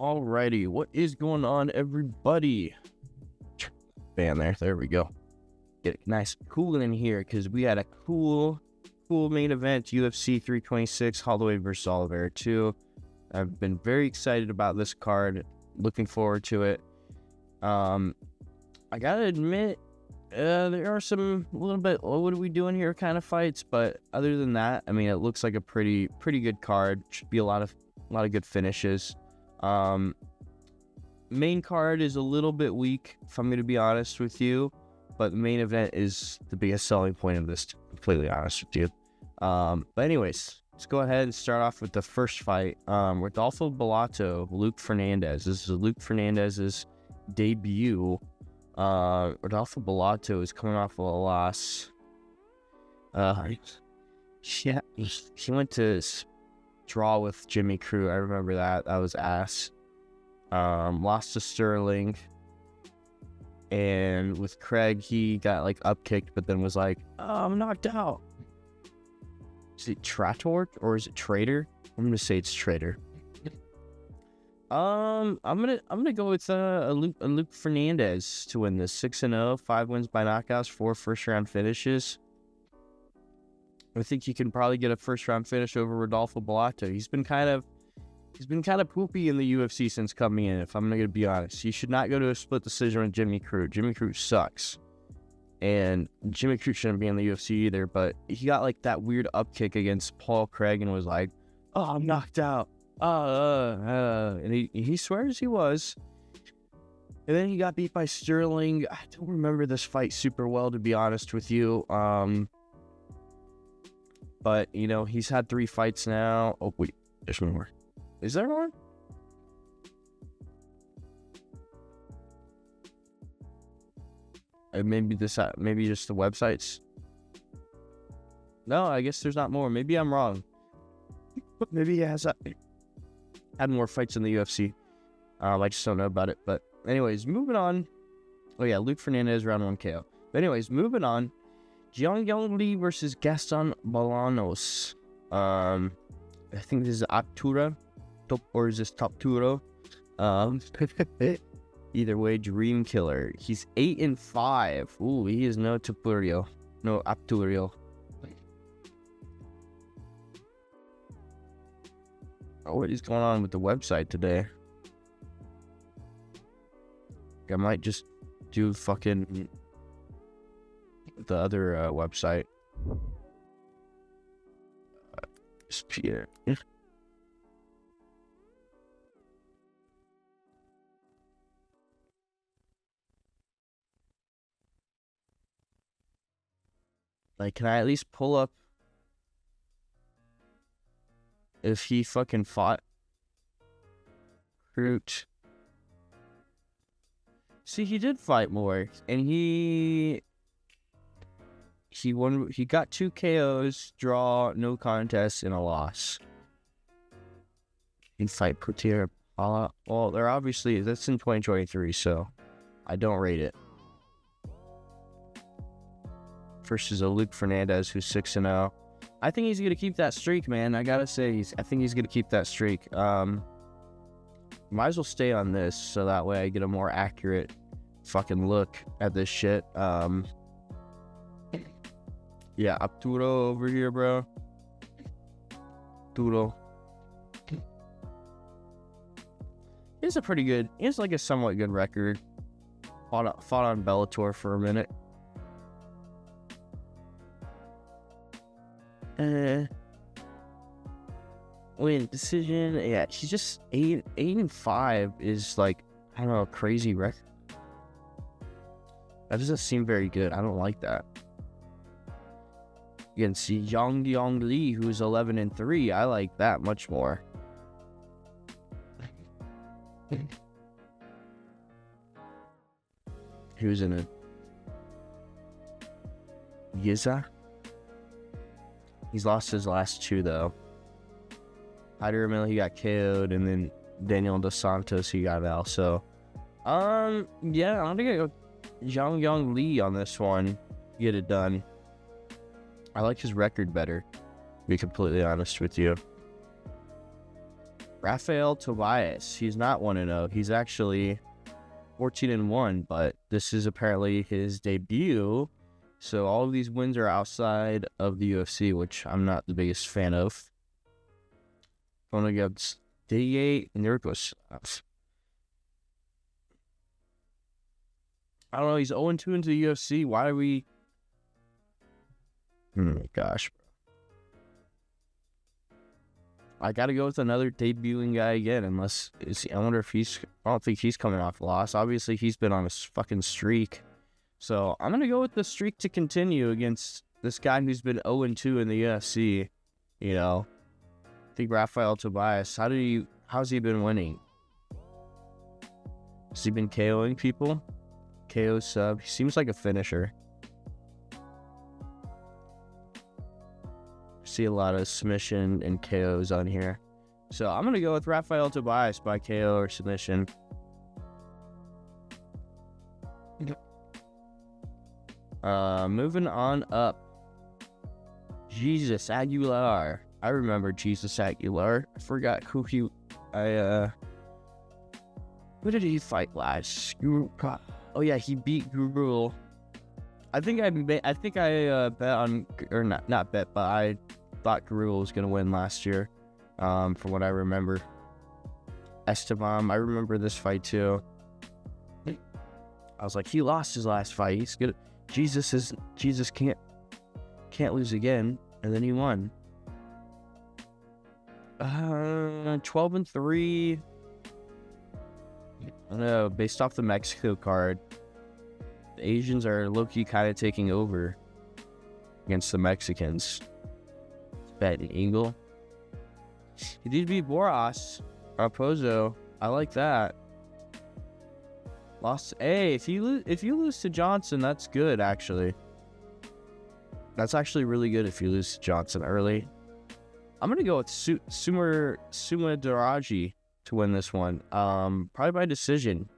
Alrighty, what is going on, everybody? Fan there we go. Get it nice cool in here because we had a cool main event, UFC 326, Holloway versus Oliveira 2. I've been very excited about this card, looking forward to it. I gotta admit, there are some a little bit, what are we doing here kind of fights, but other than that, I mean, it looks like a pretty good card. Should be a lot of good finishes. Main card is a little bit weak, if I'm going to be honest with you, but the main event is the biggest selling point of this, to be completely honest with you. But anyways, let's go ahead and start off with the first fight. Rodolfo Bellato, Luke Fernandez. This is Luke Fernandez's debut. Rodolfo Bellato is coming off of a loss. Yeah, he went to draw with Jimmy Crute. I remember that. That was ass. Lost to Sterling. And with Craig, he got like upkicked, but then was like, oh, I'm knocked out. Is it Trator or is it Trader? I'm gonna say it's Trader. I'm gonna go with Luke Fernandez to win this. 6-0, 5 wins by knockouts, 4 first-round finishes. I think he can probably get a first-round finish over Rodolfo Bellato. He's been kind of poopy in the UFC since coming in, if I'm gonna be honest. He should not go to a split decision with Jimmy Crute. Jimmy Crute sucks. And Jimmy Crute shouldn't be in the UFC either, but he got like that weird upkick against Paul Craig and was like, oh, I'm knocked out. And he swears he was. And then he got beat by Sterling. I don't remember this fight super well, to be honest with you. But, you know, he's had 3 fights now. Oh, wait, there's one more. Is there one? Maybe just the websites. No, I guess there's not more. Maybe I'm wrong. Maybe he has had more fights in the UFC. I just don't know about it. But anyways, moving on. Oh yeah, Luke Fernandez round 1 KO. But anyways, moving on. Jiang Li versus Gaston Bolanos. I think this is Aptura, or is this Topturo? Either way, Dream Killer. He's 8-5. Ooh, he is no Topurio, no Apturio. Oh, what is going on with the website today? I might just do fucking the other website. Pierre. Like, can I at least pull up if he fucking fought Crute? See, he did fight more, and he won. He got 2 KOs, draw, no contest, and a loss. He fight Putir. Well, they're obviously, that's in 2023, so I don't rate it. Versus a Luke Fernandez who's 6-0. I think he's gonna keep that streak, man. I gotta say, I think he's gonna keep that streak. Might as well stay on this so that way I get a more accurate fucking look at this shit. Yeah, Arturo over here, bro. Arturo. He has like a somewhat good record. Fought on Bellator for a minute. Win decision. Yeah, he's just 8-5 is like, I don't know, a crazy record. That doesn't seem very good. I don't like that. You can see Jiang Li, who's 11-3. I like that much more. Who's in it? Yiza? He's lost his last 2 though. Hyder Emil, he got KO'd, and then Daniel Dos Santos, he got out. So, yeah, I'm gonna go Jiang Li on this one. Get it done. I like his record better, to be completely honest with you. Rafael Tobias. He's not 1-0. He's actually 14-1, but this is apparently his debut. So all of these wins are outside of the UFC, which I'm not the biggest fan of. Going against D8, and there it goes. I don't know. He's 0-2 into the UFC. Why are we? Oh my gosh, bro. I gotta go with another debuting guy again. Unless I wonder if I don't think he's coming off a loss. Obviously, he's been on a fucking streak. So I'm gonna go with the streak to continue against this guy who's been 0-2 in the UFC. You know, I think Rafael Tobias. How's he been winning? Has he been KOing people? KO sub. He seems like a finisher. See a lot of submission and KOs on here. So I'm going to go with Rafael Tobias by KO or submission. Moving on up. Jesus Aguilar. I remember Jesus Aguilar. I forgot who who did he fight last? Oh yeah, he beat Gurul. I think I bet on, or not bet, but I thought Gurul was gonna win last year. From what I remember. Esteban, I remember this fight too. I was like, he lost his last fight. He's good. Jesus can't lose again, and then he won. 12-3. I don't know, based off the Mexico card, the Asians are low-key kind of taking over against the Mexicans. Bet an Eagle. He did beat Boras. Raposo. I like that. Lost. Hey, if you lose to Johnson, that's good actually. That's actually really good if you lose to Johnson early. I'm gonna go with Suma Daraji to win this one. Probably by decision.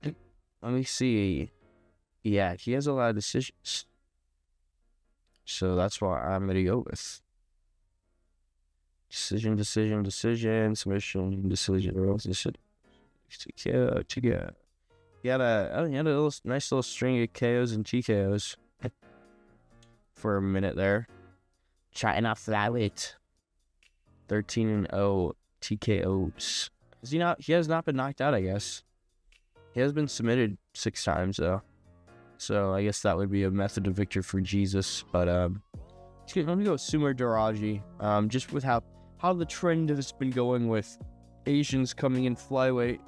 Let me see. Yeah, he has a lot of decisions. So that's what I'm gonna go with. Decision, submission, decision. Yeah. He had a nice little string of KOs and TKOs for a minute there. China flyweight. 13-0 TKOs. He has not been knocked out, I guess. He has been submitted 6 times though. So I guess that would be a method of victory for Jesus. But I'm gonna go with Sumer Daraji. Just with how the trend has been going with Asians coming in flyweight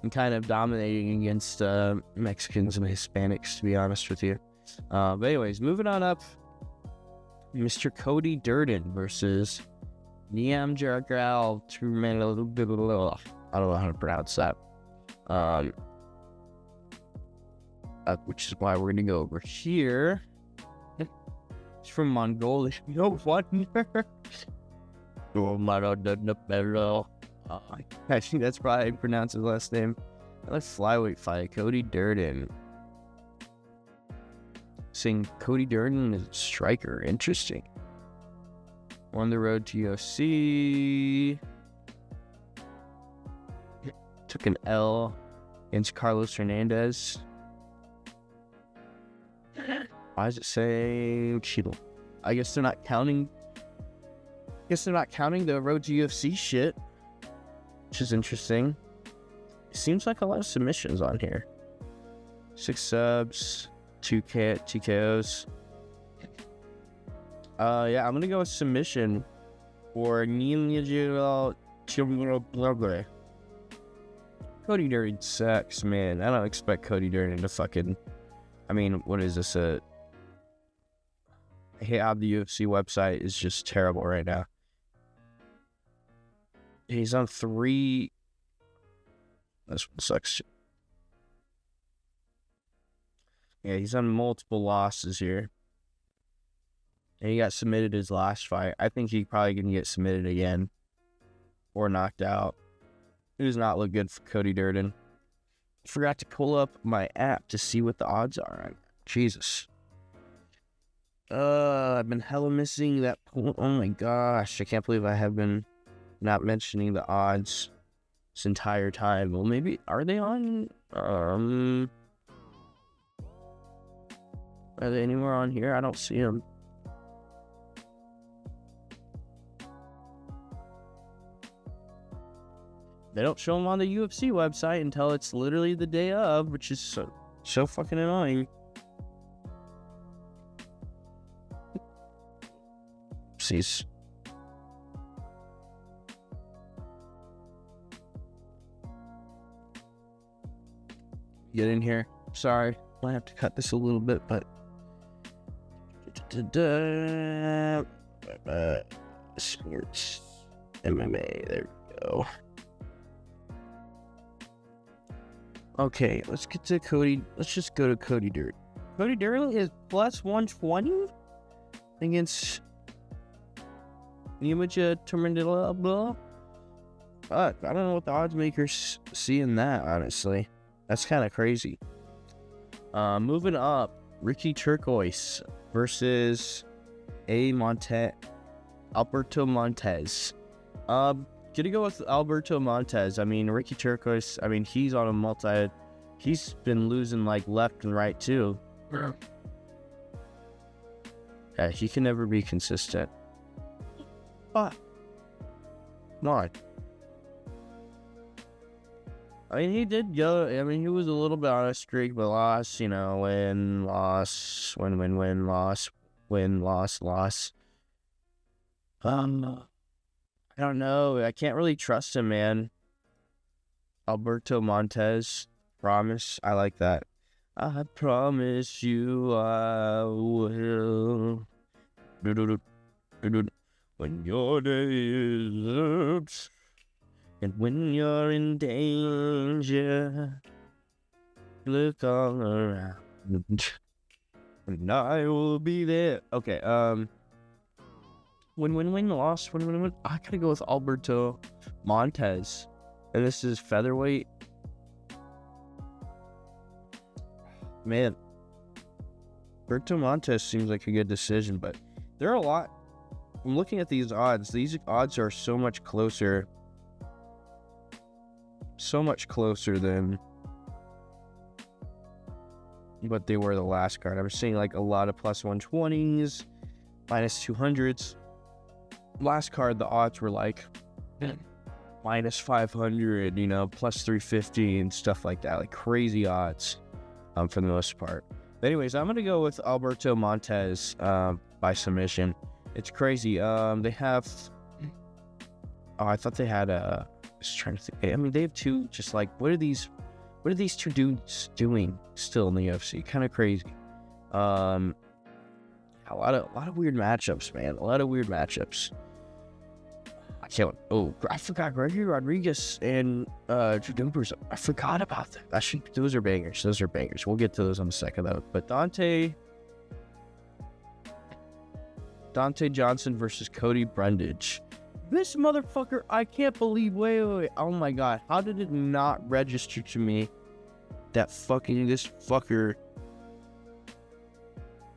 and kind of dominating against Mexicans and Hispanics, to be honest with you. But anyways, moving on up. Mr. Cody Durden versus Niam Jaragal. I don't know how to pronounce that. Which is why we're gonna go over here. It's from Mongolia. No wonder. I think that's probably how you pronounce his last name. Let's flyweight fight. Cody Durden. Saying Cody Durden is a striker. Interesting. On the road to UFC. Took an L against Carlos Hernandez. Why does it say Cheetle? I guess they're not counting. The road to UFC shit, which is interesting. It seems like a lot of submissions on here. 6 subs, 2 KOs. Yeah, I'm gonna go with submission for Cody Durden sucks, man. I don't expect Cody Durden to fucking. I mean, what is this? The UFC website is just terrible right now. He's on 3. This one sucks. Yeah, he's on multiple losses here. And he got submitted his last fight. I think he probably can get submitted again. Or knocked out. It does not look good for Cody Durden. Forgot to pull up my app to see what the odds are. Jesus. I've been hella missing that point. Oh my gosh, I can't believe I have been not mentioning the odds this entire time. Well, maybe, are they on? Are they anywhere on here? I don't see them. They don't show them on the UFC website until it's literally the day of, which is so fucking annoying. Oopsies. Get in here. Sorry, I have to cut this a little bit, but sports MMA. There we go. Okay, let's get to Cody. Let's just go to Cody Durden. Cody Durden is plus 120 against Nemaja Terminilla. Fuck, I don't know what the odds makers see in that, honestly. That's kind of crazy. Moving up, Ricky Turquoise versus Alberto Montez. Gonna go with Alberto Montez. I mean, Ricky Turquoise, I mean, he's on a he's been losing like left and right too. Yeah, he can never be consistent. Come on. I mean, he did go, I mean, he was a little bit on a streak, but lost, you know, win, loss, win, loss, win, loss. I don't know. I can't really trust him, man. Alberto Montez. Promise. I like that. I promise you I will. When your day is up, and when you're in danger, look all around, and I will be there. Okay, win, loss, win. I gotta go with Alberto Montez. And this is featherweight. Man, Alberto Montez seems like a good decision, but there are a lot. I'm looking at these odds. These odds are so much closer than what they were the last card. I'm seeing like a lot of plus 120s, minus 200s. Last card, the odds were like minus 500, you know, plus 350 and stuff like that, like crazy odds for the most part. But anyways, I'm gonna go with Alberto Montez by submission. It's crazy. They have. Oh, I thought they had just trying to think. I mean, they have two. Just like, what are these two dudes doing still in the UFC? Kind of crazy. A lot of weird matchups, man. A lot of weird matchups. I forgot Gregory Rodriguez and Drew Dober. I forgot about them. Those are bangers. We'll get to those in a second though. But Dante Johnson versus Cody Brundage. This motherfucker, I can't believe. Wait. Oh my god. How did it not register to me that this fucker?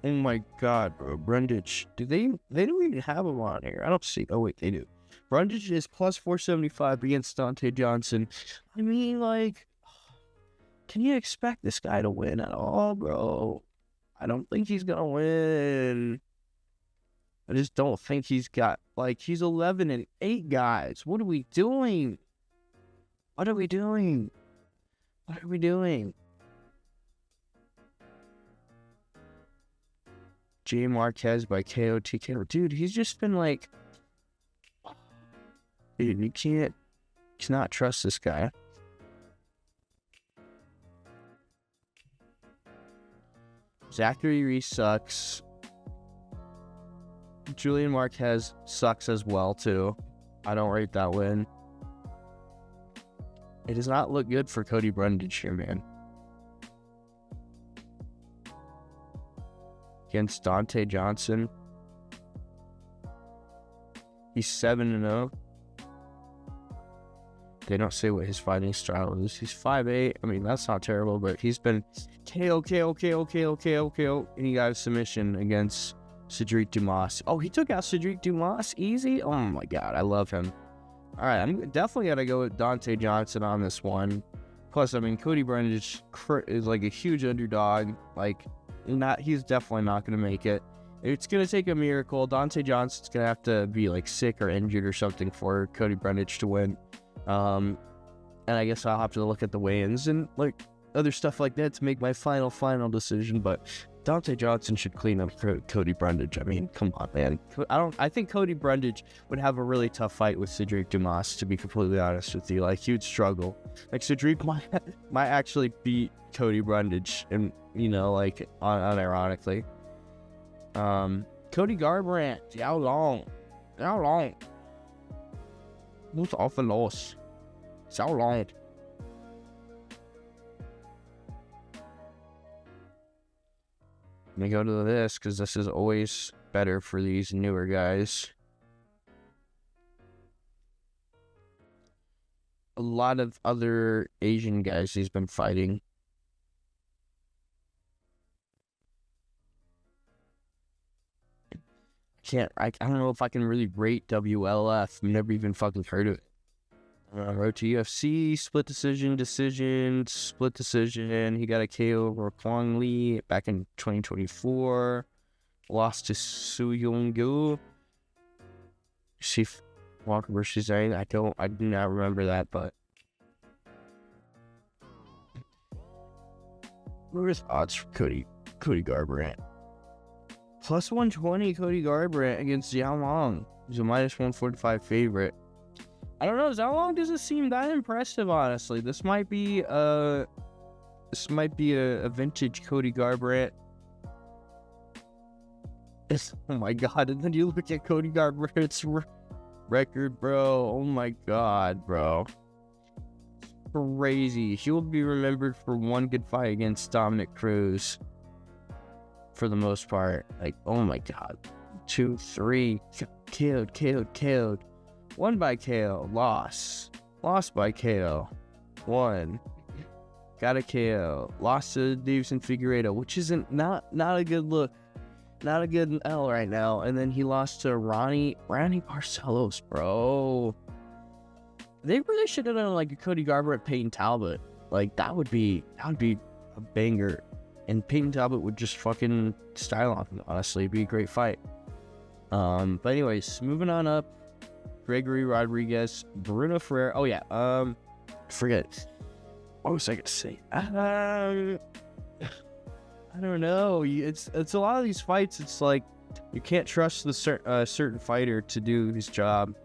Oh my god, bro. Brundage. They don't even have him on here. I don't see. Oh wait, they do. Brundage is plus 475 against Dante Johnson. I mean, like, can you expect this guy to win at all, bro? I don't think he's gonna win. I just don't think he's got, like, he's 11-8, guys. What are we doing? Jay Marquez by KOTK. Dude, he's just been like, dude, you cannot trust this guy. Zachary Reese sucks. Julian Marquez sucks as well, too. I don't rate that win. It does not look good for Cody Brundage here, man. Against Dante Johnson. He's 7-0. They don't say what his fighting style is. He's 5'8". I mean, that's not terrible, but he's been KO, and he got a submission against Cedric Dumas. Oh, he took out Cedric Dumas easy? Oh my god, I love him. Alright, I'm definitely gonna go with Dante Johnson on this one. Plus, I mean, Cody Brundage is like a huge underdog. Like, he's definitely not gonna make it. It's gonna take a miracle. Dante Johnson's gonna have to be like sick or injured or something for Cody Brundage to win. And I guess I'll have to look at the weigh-ins and like other stuff like that to make my final decision. But Dante Johnson should clean up Cody Brundage. I mean, come on, man. I think Cody Brundage would have a really tough fight with Cedric Dumas, to be completely honest with you. Like, he would struggle. Like, Cedric might actually beat Cody Brundage, and, you know, like, unironically. Cody Garbrandt, how long? Who's off the loss? How long? Let me go to this, because this is always better for these newer guys. A lot of other Asian guys he's been fighting. I don't know if I can really rate WLF. I've never even fucking heard of it. Road to UFC, split decision. He got a KO over Kwang Lee back in 2024. Lost to Su Yong-gu. Chief Walker versus Zane. I do not remember that, but what are his odds for Cody Garbrandt? Plus 120 Cody Garbrandt against Xiao Long. He's a minus 145 favorite. I don't know, Xiao Long doesn't seem that impressive, honestly. This might be a vintage Cody Garbrandt. Oh my god, and then you look at Cody Garbrandt's record, bro. Oh my god, bro. Crazy. He will be remembered for one good fight against Dominic Cruz. For the most part. Like, oh my god. 2, 3. KO'd. Won by KO. Lost by KO. Won. Got a KO. Lost to Davison Figueiredo, which isn't not a good look. Not a good L right now. And then he lost to Ronnie Barcelos, bro. They really should have done like a Cody Garbrandt, Peyton Talbot. Like, that would be a banger. And Peyton Talbot would just fucking style on him, honestly. It'd be a great fight. But anyways, moving on up. Gregory Rodriguez, Bruno Ferreira. Oh yeah, forget. What was I gonna say? I don't know. It's a lot of these fights. It's like you can't trust the certain fighter to do his job.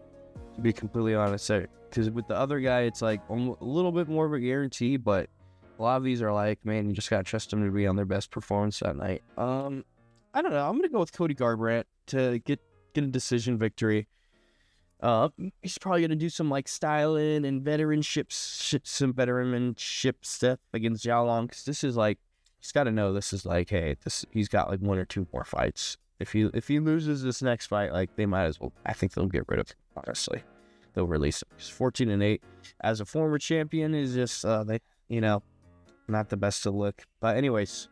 To be completely honest, because with the other guy, it's like a little bit more of a guarantee. But a lot of these are like, man, you just gotta trust them to be on their best performance that night. I don't know. I'm gonna go with Cody Garbrandt to get a decision victory. He's probably gonna do some like styling and veteranship stuff against Xiao Long, because this is like, he's got to know this is like, hey, he's got like 1 or 2 more fights. If he loses this next fight, like, they might as well. I think they'll get rid of him. Honestly, they'll release him. He's 14-8 as a former champion. Is just not the best to look. But anyways,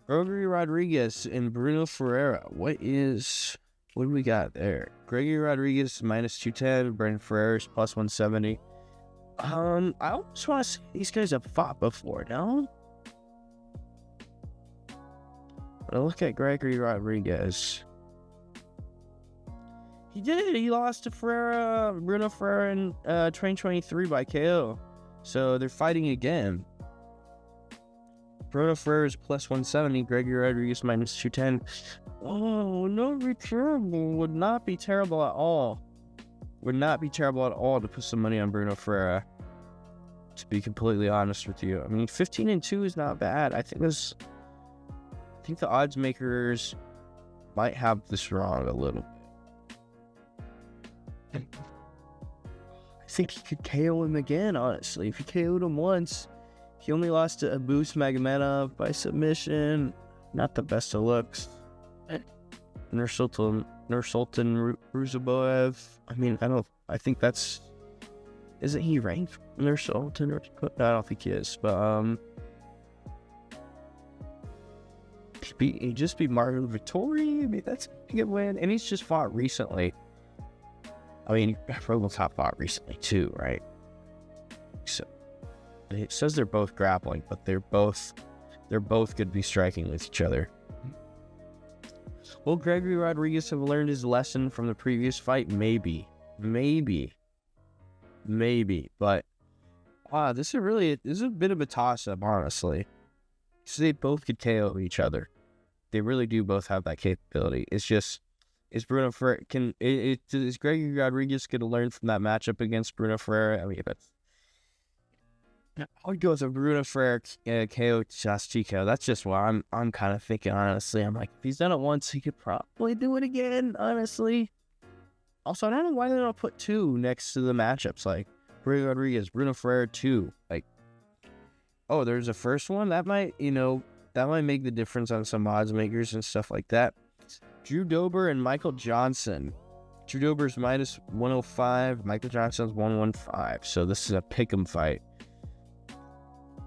Gregory Rodriguez and Bruno Ferreira. What do we got there? Gregory Rodriguez minus 210. Bruno Ferreira's plus 170. I almost want to say these guys have fought before, no? But I look at Gregory Rodriguez. He did. He lost to Bruno Ferreira in 2023 by KO. So they're fighting again. Bruno Ferreira is plus 170. Gregory Rodriguez minus 210. Oh, no, be terrible. Would not be terrible at all. Would not be terrible at all to put some money on Bruno Ferreira. To be completely honest with you. I mean, 15-2 is not bad. I think the odds makers might have this wrong a little bit. I think he could KO him again, honestly. If he KO'd him once, he only lost to Abus Magomedov by submission. Not the best of looks. Nursultan Ruzaboev. I mean, I think that's... Isn't he ranked? Nursultan? No, I don't think he is. But, he just beat Marvin Vittori. I mean, that's good win, and he's just fought recently. I mean, Robocop fought recently too, right? So it says they're both grappling, but they're both going to be striking with each other. Will Gregory Rodriguez have learned his lesson from the previous fight? Maybe. But this is a bit of a toss-up, honestly. So they both could KO each other. They really do both have that capability. It's just, is Gregory Rodriguez going to learn from that matchup against Bruno Ferreira? I mean, I would go with a Bruno Ferreira KO Josh Chico. That's just what I'm kind of thinking, honestly. I'm like, if he's done it once, he could probably do it again, honestly. Also, I don't know why they don't put 2 next to the matchups, like Gregory Rodriguez, Bruno Ferreira 2. Like, oh, there's a first one? That might make the difference on some odds makers and stuff like that. Drew Dober and Michael Johnson. Drew Dober's minus 105. Michael Johnson's 115. So this is a pick'em fight.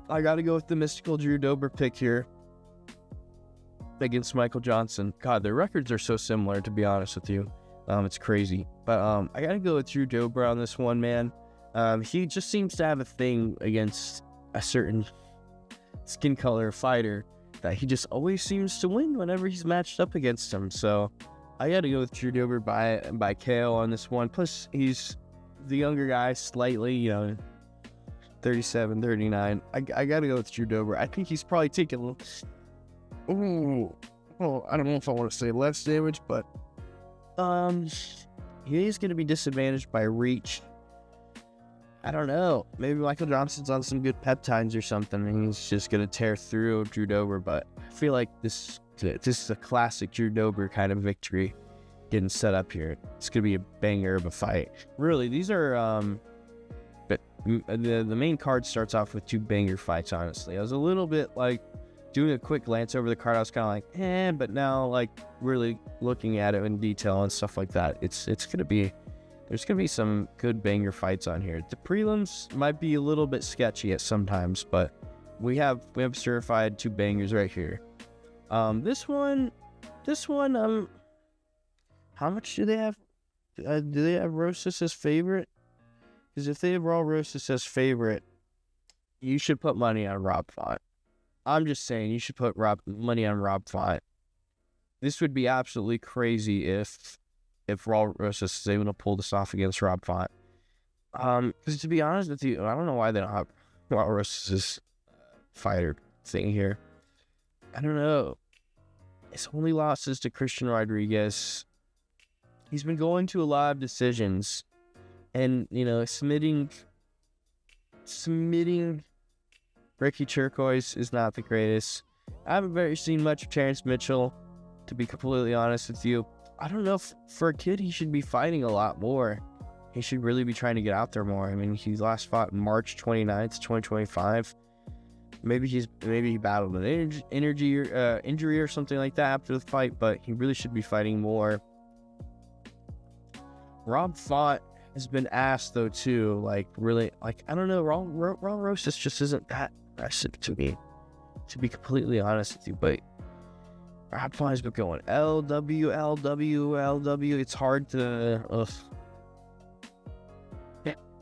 I got to go with the mystical Drew Dober pick here against Michael Johnson. God, their records are so similar, to be honest with you. It's crazy. But I got to go with Drew Dober on this one, man. He just seems to have a thing against a certain skin color fighter that he just always seems to win whenever he's matched up against him. So I got to go with Drew Dober by KO on this one. Plus, he's the younger guy slightly, 37, 39. I got to go with Drew Dober. I think he's probably taking a little... I don't know if I want to say less damage, but he is going to be disadvantaged by reach. I don't know. Maybe Michael Johnson's on some good peptides or something, and he's just going to tear through Drew Dober. But I feel like this is a classic Drew Dober kind of victory getting set up here. It's going to be a banger of a fight. Really, these are... But the main card starts off with 2 banger fights, honestly. I was a little bit like doing a quick glance over the card. I was kind of like, but now like really looking at it in detail and stuff like that, it's going to be... There's going to be some good banger fights on here. The prelims might be a little bit sketchy at sometimes, but we have certified 2 bangers right here. This one, how much do they have? Do they have Rosas as favorite? Because if they have Raw Rosas as favorite, you should put money on Rob Font. I'm just saying, you should put money on Rob Font. This would be absolutely crazy if Raw Rosas is able to pull this off against Rob Font. Because to be honest with you, I don't know why they don't have Raw Rosas' fighter thing here. I don't know. His only losses to Christian Rodriguez. He's been going to a lot of decisions. And, submitting Ricky Turquoise is not the greatest. I haven't seen much of Terrence Mitchell, to be completely honest with you. I don't know if for a kid he should be fighting a lot more. He should really be trying to get out there more. I mean, he last fought March 29th, 2025. Maybe he battled an injury or something like that after the fight, but he really should be fighting more. Rob Font has been asked though too, I don't know, Raw Rosas just isn't that impressive to me, to be completely honest with you, but Rob Font has been going LW. It's hard to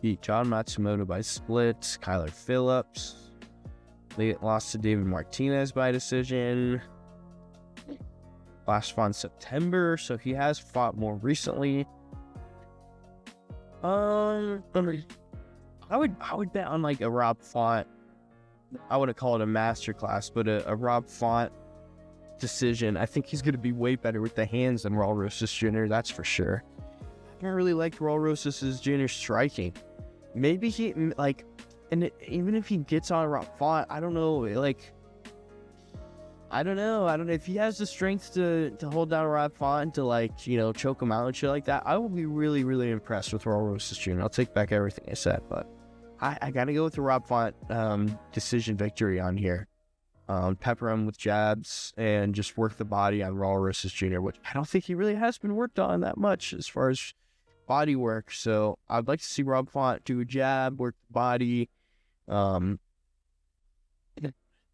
beat John Matsumoto by split. Kyler Phillips. They lost to David Martinez by decision. Last fought in September, so he has fought more recently. I would bet on a Rob Font. I wouldn't call it a masterclass, but a Rob Font decision. I think he's going to be way better with the hands than Raul Rosas Jr., that's for sure. I don't really like Raul Rosas Jr. striking. Maybe he, even if he gets on Rob Font, I don't know, I don't know if he has the strength to hold down Rob Font to choke him out and shit like that. I will be really, really impressed with Raul Rosas Jr. I'll take back everything I said, but I got to go with the Rob Font decision victory on here. Pepper him with jabs and just work the body on Raul Rosas Jr., which I don't think he really has been worked on that much as far as body work. So I'd like to see Rob Font do a jab, work the body,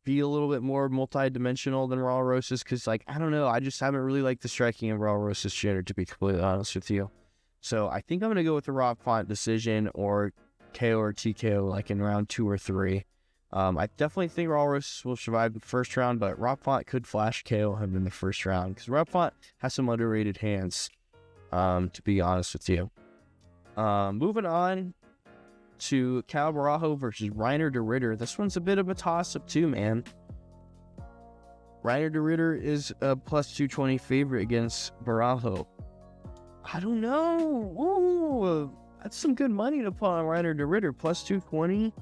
be a little bit more multi-dimensional than Raul Rosas, because, like, I don't know, I just haven't really liked the striking of Raul Rosas Jr., to be completely honest with you. So I think I'm going to go with the Rob Font decision or KO or TKO, like in round 2 or 3. I definitely think Raul Rosas will survive the first round, but Rob Font could flash KO him in the first round, because Rob Font has some underrated hands, to be honest with you. Moving on to Cal Barajo versus Reiner de Ritter. This one's a bit of a toss-up too, man. Reiner de Ritter is a plus 220 favorite against Barajo. I don't know. Ooh, that's some good money to put on Reiner de Ritter, plus 220.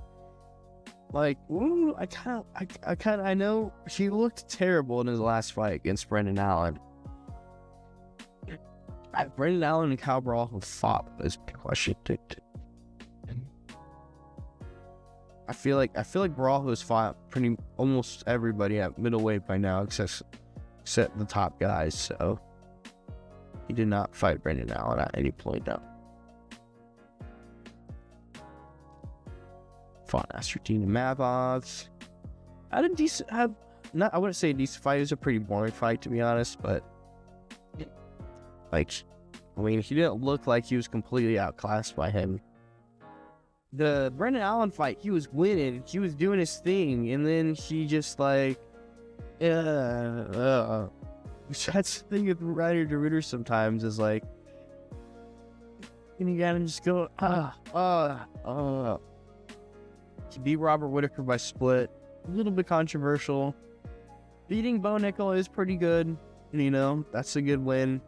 Like, ooh, I know he looked terrible in his last fight against Brendan Allen. Brendan Allen and Cal Barajo fought is the question. I feel like Barajo has fought almost everybody at middleweight by now, except the top guys. So he did not fight Brendan Allen at any point now. Fought Astradina Mavov. I wouldn't say a decent fight. It was a pretty boring fight, to be honest, but like, I mean, he didn't look like he was completely outclassed by him. The Brendan Allen fight, he was winning, he was doing his thing, and then he just like, that's the thing with Reiner de Ritter sometimes, is like, and you gotta just go, He beat Robert Whittaker by split, a little bit controversial. Beating Bo Nickel is pretty good, you know, that's a good win.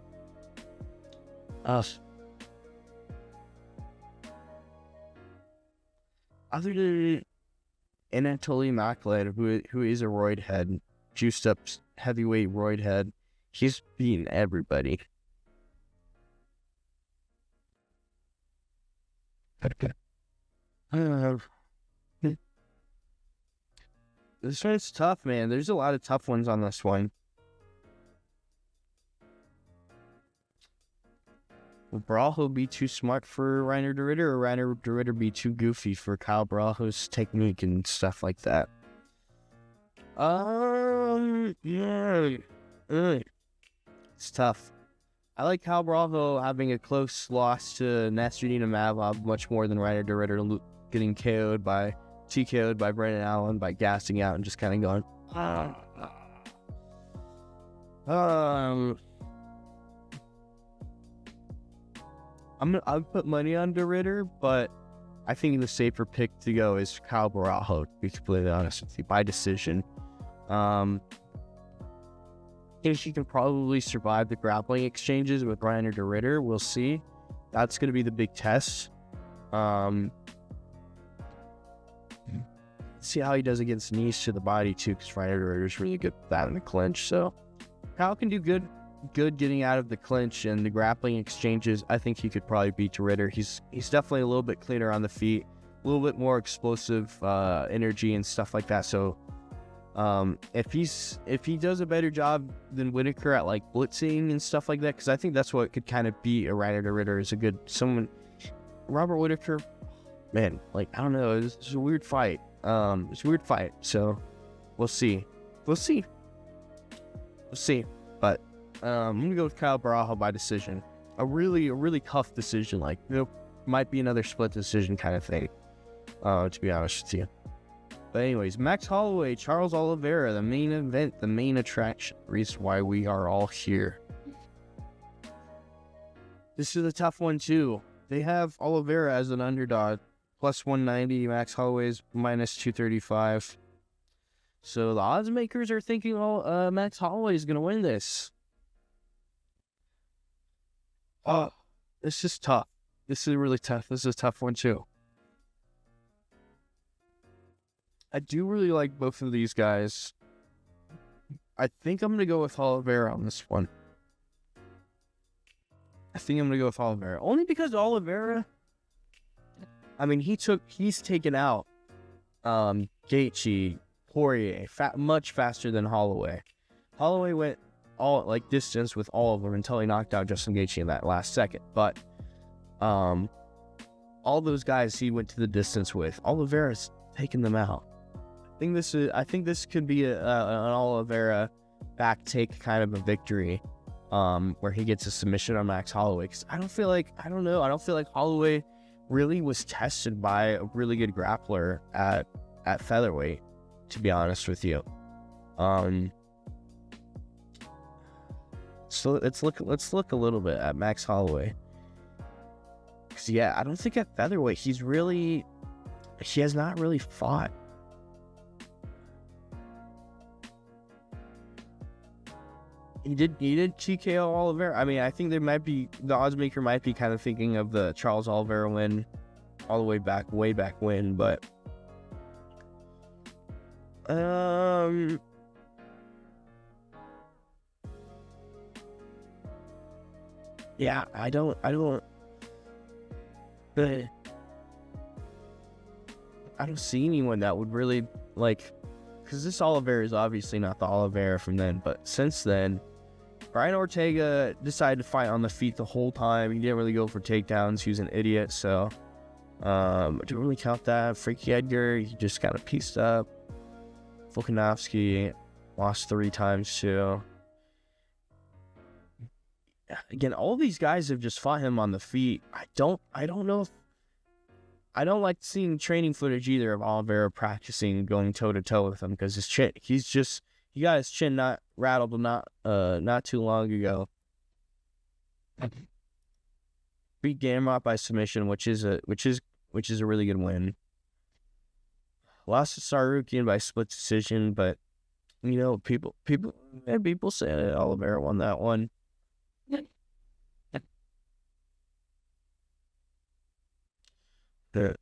Other than Anatoly Maklev, who is a roid head, juiced up heavyweight roid head, he's beaten everybody. This one's tough, man. There's a lot of tough ones on this one. Will Barajo be too smart for Reiner de Ritter, or Reiner de Ritter be too goofy for Kyle Barajo's technique and stuff like that? It's tough. I like Kyle Barajo having a close loss to Nasruddin Imavov much more than Reiner de Ritter getting TKO'd by Brendan Allen by gassing out and just kind of going, I'll put money on de Ritter, but I think the safer pick to go is Kyle Barajo, to be completely honest with you, by decision. I think she can probably survive the grappling exchanges with Reiner de Ritter. We'll see. That's going to be the big test. See how he does against knees to the body too, because Reiner de Ritter is really good at that in the clinch. So Kyle can do good getting out of the clinch and the grappling exchanges. I think he could probably beat de Ritter. He's definitely a little bit cleaner on the feet, a little bit more explosive energy and stuff like that. So if he does a better job than Whittaker at like blitzing and stuff like that, because I think that's what could kind of beat a Reiner de Ritter, is a good someone. Robert Whittaker, man, like, I don't know, it's a weird fight. It's a weird fight, so we'll see. But I'm gonna go with Kyle Barajo by decision. A really tough decision, like, might be another split decision kind of thing, to be honest with you. But anyways, Max Holloway, Charles Oliveira, the main event, the main attraction, the reason why we are all here. This is a tough one too. They have Oliveira as an underdog, plus 190. Max Holloway's minus 235. So the odds makers are thinking, Max Holloway is going to win this. Oh, this is tough. This is really tough. This is a tough one too. I do really like both of these guys. I think I'm going to go with Oliveira on this one. Only because Oliveira, I mean, he's taken out Gaethje, Poirier, much faster than Holloway. Holloway went all distance with all of them until he knocked out Justin Gaethje in that last second. But all those guys he went to the distance with, Oliveira's taken them out. I think this could be an Oliveira back take kind of a victory, where he gets a submission on Max Holloway. Because I don't feel like Holloway really was tested by a really good grappler at featherweight, to be honest with you. So let's look a little bit at Max Holloway. Because I don't think at featherweight he has not really fought. He did TKO Oliveira. I mean, I think the odds maker might be kind of thinking of the Charles Oliveira win all the way back when, but yeah, I don't see anyone that would really like, because this Oliveira is obviously not the Oliveira from then, but since then, Brian Ortega decided to fight on the feet the whole time. He didn't really go for takedowns. He was an idiot, so I don't really count that. Frankie Edgar, he just kind of pieced up. Volkanovski lost 3 times too. Again, all these guys have just fought him on the feet. I don't know if I don't like seeing training footage either of Oliveira practicing going toe to toe with him, because he got his chin not rattled not too long ago. Beat Gamrot by submission, which is a really good win. Lost to Sarukian by split decision, but people say Oliveira won that one.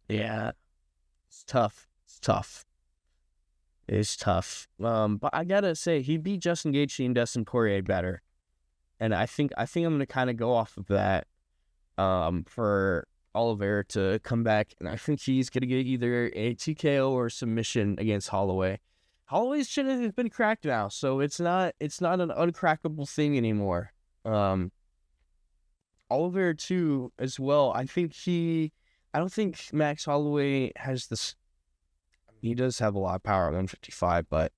Yeah, it's tough. It's tough. But I gotta say, he beat Justin Gaethje and Dustin Poirier better, and I think I'm gonna kind of go off of that. For Oliveira to come back, and I think he's gonna get either a TKO or submission against Holloway. Holloway's chin has been cracked now, so it's not an uncrackable thing anymore. Oliveira too as well. I don't think Max Holloway has this. He does have a lot of power at 155, but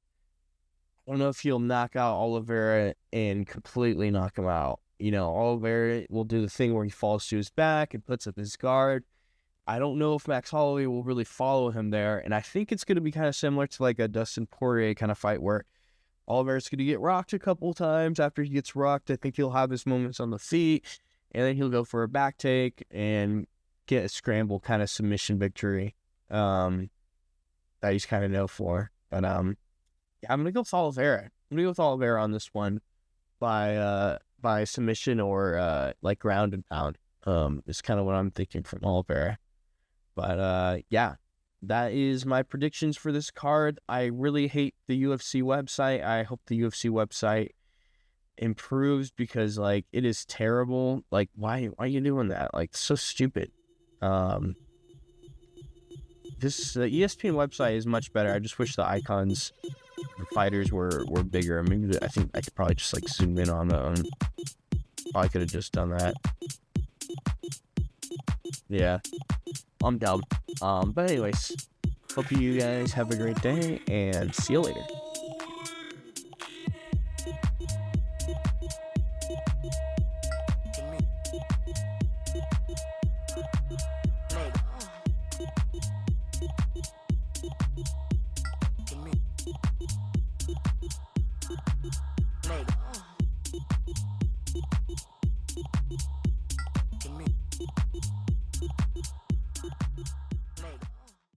I don't know if he'll knock out Oliveira and completely knock him out. Oliveira will do the thing where he falls to his back and puts up his guard. I don't know if Max Holloway will really follow him there, and I think it's going to be kind of similar to like a Dustin Poirier kind of fight where Oliveira's going to get rocked a couple of times. After he gets rocked, I think he'll have his moments on the feet, and then he'll go for a back take and get a scramble kind of submission victory that he's kind of known for. But I'm going to go with Oliveira. I'm going to go with Oliveira on this one by submission or like ground and pound. Is kind of what I'm thinking from Oliveira. But yeah, that is my predictions for this card. I really hate the UFC website. I hope the UFC website improves, because like it is terrible. Like why are you doing that? Like, so stupid. This ESPN website is much better. I just wish the icons for fighters were bigger. Maybe I think I could probably just like zoom in on them. I could have just done that. Yeah, I'm dumb. But anyways, hope you guys have a great day, and see you later.